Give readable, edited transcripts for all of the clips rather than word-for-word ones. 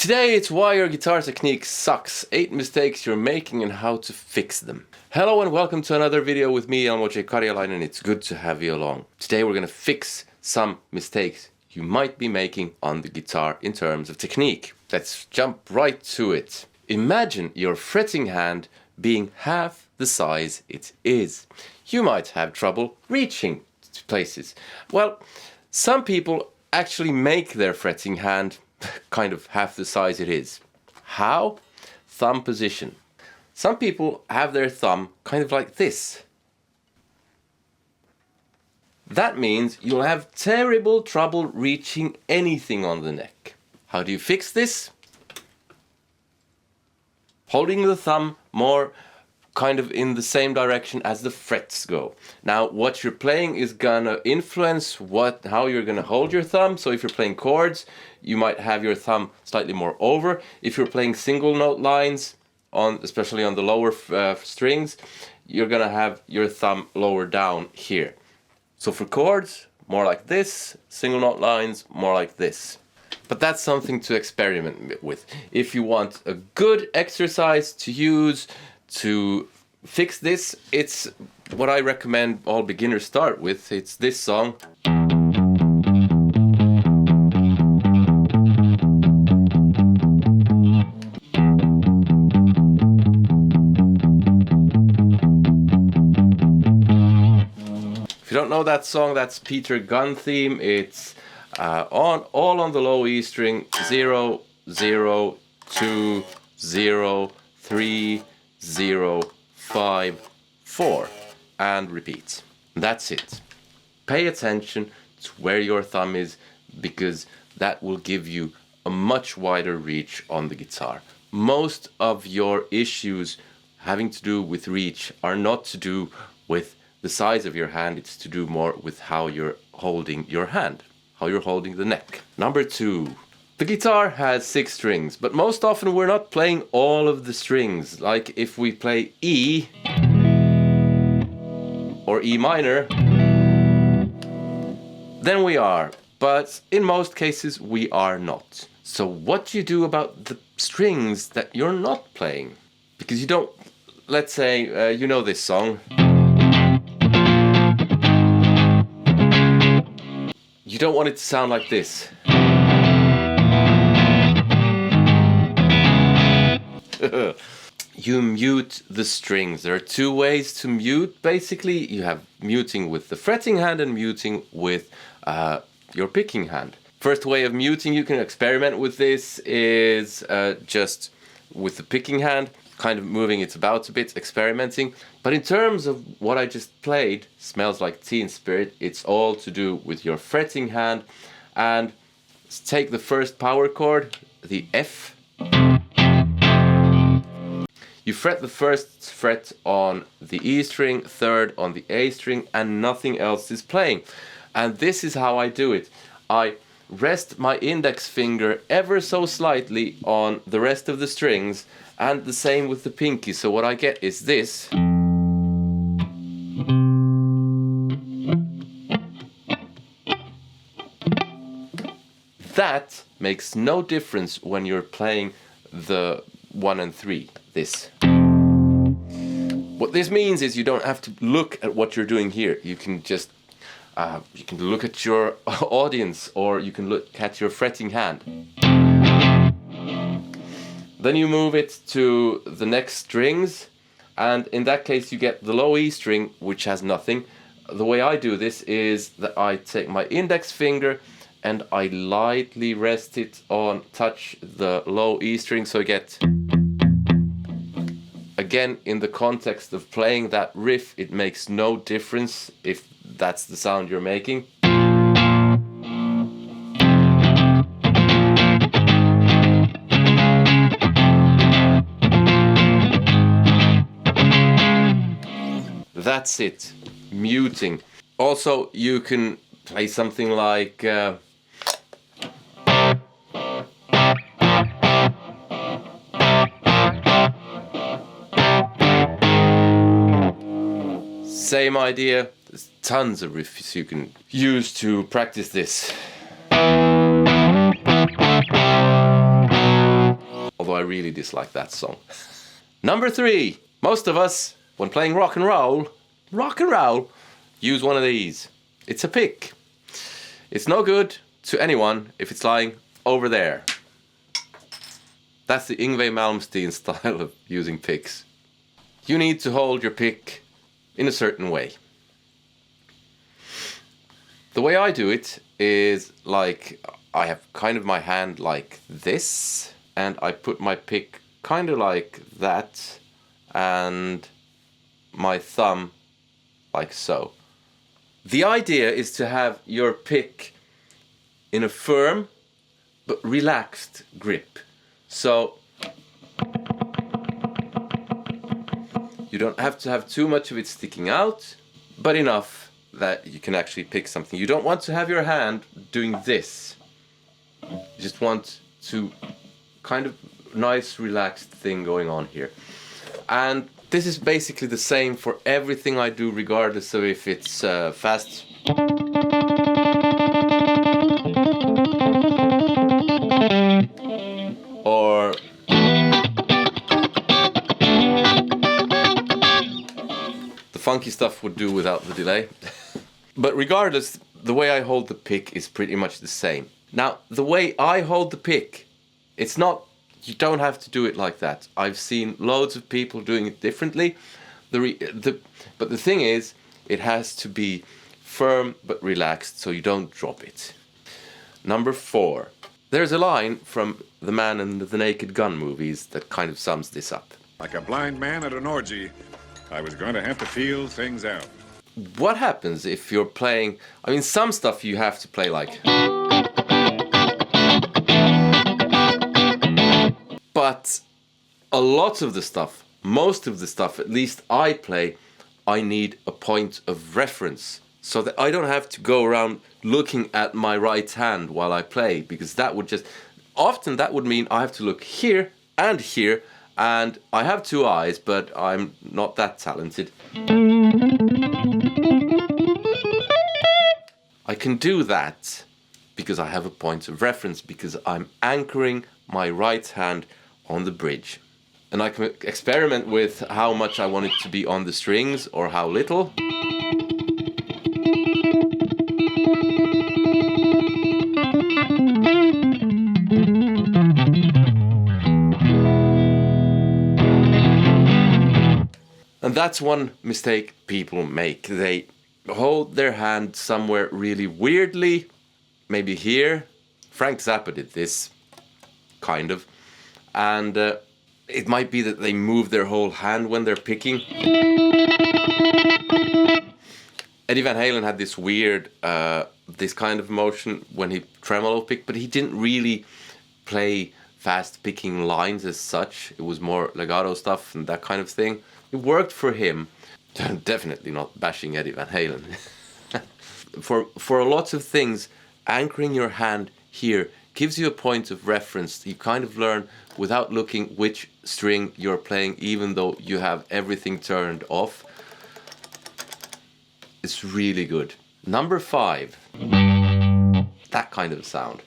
Today it's why your guitar technique sucks, 8 mistakes you're making and how to fix them. Hello and welcome to another video with me, Elmo Karjalainen. It's good to have you along. Today we're gonna fix some mistakes you might be making on the guitar in terms of technique. Let's jump right to it. Imagine your fretting hand being half the size it is. You might have trouble reaching to places. Well, some people actually make their fretting hand kind of half the size it is. How? Thumb position. Some people have their thumb kind of like this. That means you'll have terrible trouble reaching anything on the neck. How do you fix this? Holding the thumb more kind of in the same direction as the frets go. Now what you're playing is gonna influence how you're gonna hold your thumb. So if you're playing chords, you might have your thumb slightly more over. If you're playing single note lines, especially on the lower strings, you're gonna have your thumb lower down here. So for chords, more like this, single note lines, more like this. But that's something to experiment with. If you want a good exercise to use to fix this, it's what I recommend all beginners start with. It's this song. If you don't know that song, that's Peter Gunn theme. It's all on the low E string, 0, 0, 2, 0, 3, 0, 5, 4, and repeat. That's it. Pay attention to where your thumb is, because that will give you a much wider reach on the guitar. Most of your issues having to do with reach are not to do with the size of your hand, it's to do more with how you're holding your hand, how you're holding the neck. Number 2. The guitar has 6 strings, but most often we're not playing all of the strings. Like if we play E or E minor, then we are. But in most cases we are not. So what do you do about the strings that you're not playing? Because you don't, let's say, you know this song. You don't want it to sound like this. You mute the strings. There are 2 ways to mute. Basically, you have muting with the fretting hand and muting with your picking hand. First way of muting, you can experiment with this, is just with the picking hand, kind of moving it about a bit, experimenting. But in terms of what I just played, Smells Like Teen Spirit, it's all to do with your fretting hand. And take the first power chord, the F. You fret the first fret on the E string, third on the A string, and nothing else is playing. And this is how I do it. I rest my index finger ever so slightly on the rest of the strings, and the same with the pinky. So what I get is this. That makes no difference when you're playing the 1 and 3, this. What this means is you don't have to look at what you're doing here. You can just you can look at your audience, or you can look at your fretting hand. Then you move it to the next strings, and in that case you get the low E string, which has nothing. The way I do this is that I take my index finger and I lightly rest it on, touch the low E string, so I get, again, in the context of playing that riff, it makes no difference if that's the sound you're making. That's it, muting. Also, you can play something like same idea. There's tons of riffs you can use to practice this. I really dislike that song. Number 3. Most of us, when playing rock and roll, use one of these. It's a pick. It's no good to anyone if it's lying over there. That's the Yngwie Malmsteen style of using picks. You need to hold your pick in a certain way. The way I do it is like I have kind of my hand like this, and I put my pick kind of like that, and my thumb like so. The idea is to have your pick in a firm but relaxed grip. So you don't have to have too much of it sticking out, but enough that you can actually pick something. You don't want to have your hand doing this. You just want to kind of nice relaxed thing going on here. And this is basically the same for everything I do, regardless of if it's fast or the funky stuff would do without the delay. But regardless, the way I hold the pick is pretty much the same. Now, the way I hold the pick, it's not, you don't have to do it like that. I've seen loads of people doing it differently. But the thing is, it has to be firm but relaxed so you don't drop it. Number 4. There's a line from The Man in the Naked Gun movies that kind of sums this up. Like a blind man at an orgy, I was going to have to feel things out. What happens if you're playing, I mean, some stuff you have to play like, but a lot of the stuff, most of the stuff, at least I play, I need a point of reference so that I don't have to go around looking at my right hand while I play, because that would just, often that would mean I have to look here, and I have 2 eyes, but I'm not that talented. I can do that because I have a point of reference, because I'm anchoring my right hand on the bridge. And I can experiment with how much I want it to be on the strings or how little. And that's one mistake people make. They hold their hand somewhere really weirdly, maybe here. Frank Zappa did this, kind of. And it might be that they move their whole hand when they're picking. Eddie Van Halen had this weird, this kind of motion when he tremolo picked, but he didn't really play fast picking lines as such. It was more legato stuff and that kind of thing. It worked for him. Definitely not bashing Eddie Van Halen. For a lot of things, anchoring your hand here gives you a point of reference. You kind of learn without looking which string you're playing, even though you have everything turned off. It's really good. Number 5. That kind of sound.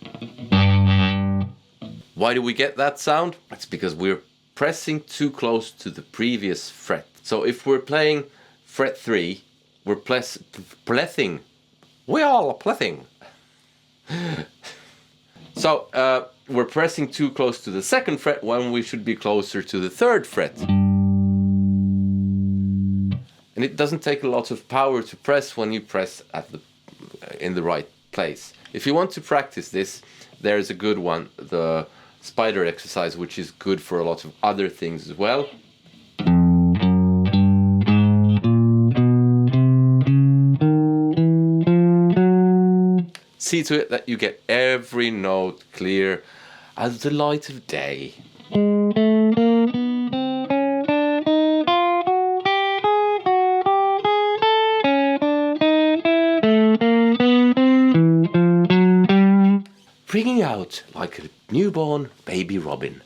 Why do we get that sound? It's because we're pressing too close to the previous fret. So if we're playing fret 3, we're plething. We all plething. So we're pressing too close to the 2nd fret when we should be closer to the 3rd fret. And it doesn't take a lot of power to press when you press in the right place. If you want to practice this, there's a good one, the spider exercise, which is good for a lot of other things as well. See to it that you get every note clear as the light of day. Ringing out like a newborn baby robin.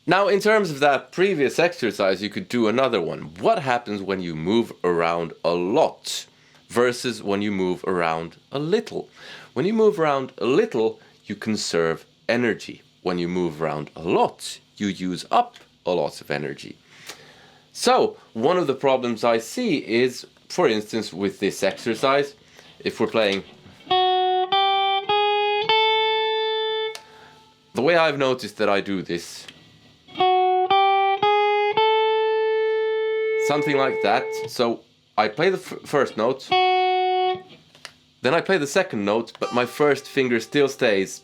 Now, in terms of that previous exercise, you could do another one. What happens when you move around a lot versus when you move around a little? When you move around a little, you conserve energy. When you move around a lot, you use up a lot of energy. So one of the problems I see is, for instance, with this exercise, if we're playing, the way I've noticed that I do this, something like that. So I play the first note, then I play the second note, but my first finger still stays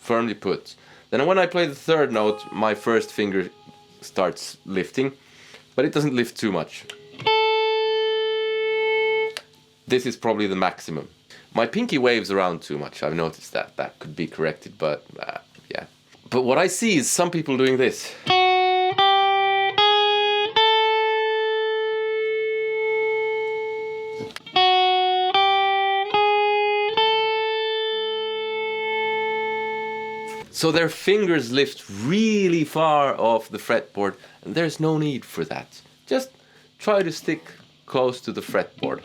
firmly put. Then when I play the third note, my first finger starts lifting, but it doesn't lift too much. This is probably the maximum. My pinky waves around too much. I've noticed that. That could be corrected, but yeah. But what I see is some people doing this. So their fingers lift really far off the fretboard, and there's no need for that. Just try to stick close to the fretboard.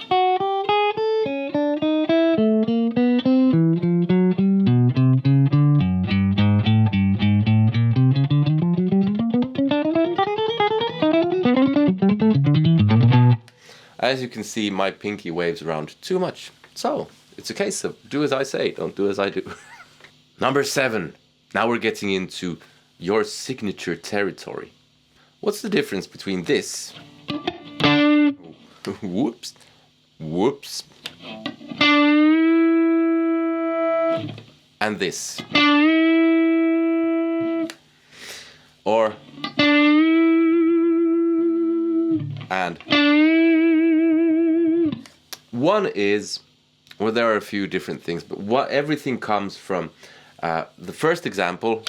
As you can see, my pinky waves around too much. So it's a case of do as I say, don't do as I do. Number 7. Now we're getting into your signature territory. What's the difference between this? Whoops. Whoops. And this. Or and one is, well, there are a few different things, but what everything comes from the first example,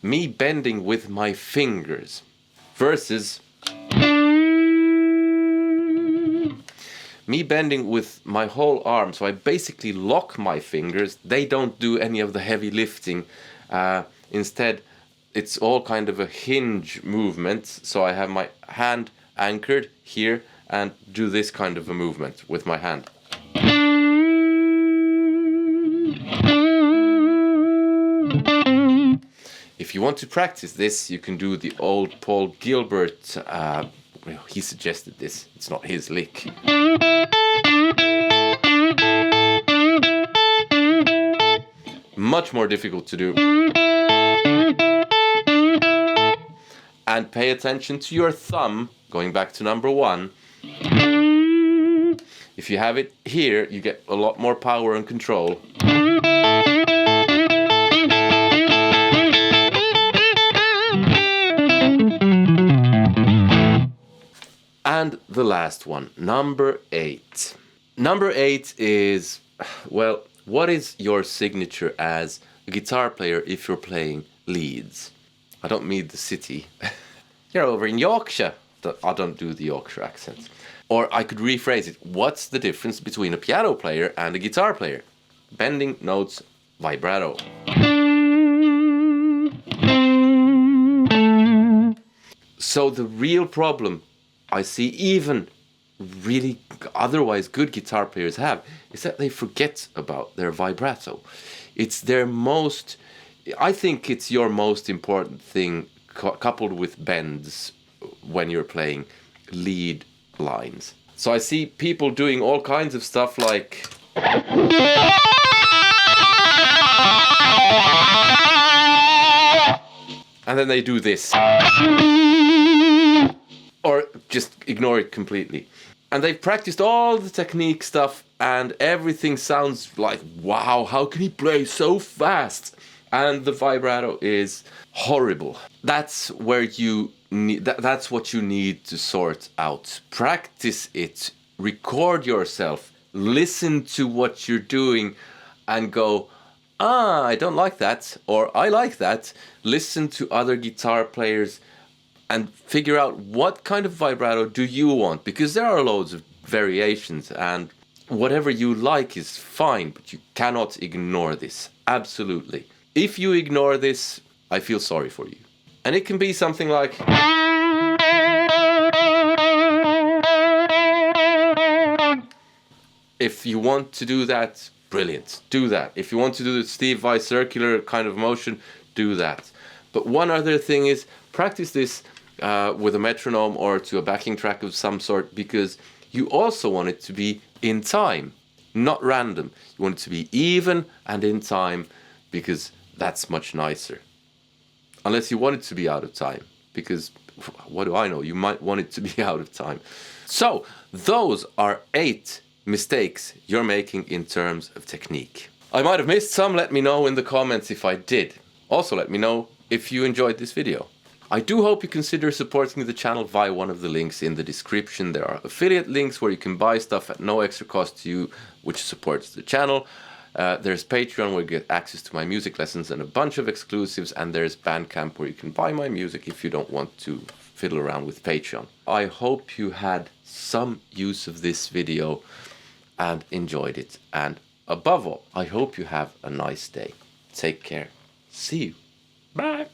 me bending with my fingers, versus me bending with my whole arm. So I basically lock my fingers. They don't do any of the heavy lifting. Instead, it's all kind of a hinge movement. So I have my hand anchored here and do this kind of a movement with my hand. If you want to practice this, you can do the old Paul Gilbert. He suggested this. It's not his lick. Much more difficult to do. And pay attention to your thumb, going back to number 1. If you have it here, you get a lot more power and control. And the last one, number 8. Number 8 is, well, what is your signature as a guitar player if you're playing leads? I don't mean the city. You're over in Yorkshire. I don't do the Yorkshire accent. Or I could rephrase it. What's the difference between a piano player and a guitar player? Bending notes, vibrato. So the real problem I see even really otherwise good guitar players have is that they forget about their vibrato. It's their most, I think it's your most important thing coupled with bends when you're playing lead lines. So I see people doing all kinds of stuff like and then they do this. Or just ignore it completely. And they've practiced all the technique stuff and everything sounds like, wow, how can he play so fast? And the vibrato is horrible. That's where you need, that's what you need to sort out. Practice it, record yourself, listen to what you're doing and go, I don't like that, or I like that. Listen to other guitar players and figure out what kind of vibrato do you want, because there are loads of variations and whatever you like is fine, but you cannot ignore this. Absolutely. If you ignore this, I feel sorry for you. And it can be something like if you want to do that, brilliant, do that. If you want to do the Steve Vai circular kind of motion, do that. But one other thing is practice this with a metronome or to a backing track of some sort, because you also want it to be in time, not random. You want it to be even and in time, because that's much nicer. Unless you want it to be out of time, because what do I know? You might want it to be out of time. So those are 8 mistakes you're making in terms of technique. I might have missed some. Let me know in the comments if I did. Also let me know if you enjoyed this video. I do hope you consider supporting the channel via one of the links in the description. There are affiliate links where you can buy stuff at no extra cost to you, which supports the channel. There's Patreon where you get access to my music lessons and a bunch of exclusives, and there's Bandcamp where you can buy my music if you don't want to fiddle around with Patreon. I hope you had some use of this video and enjoyed it, and above all, I hope you have a nice day. Take care. See you. Bye.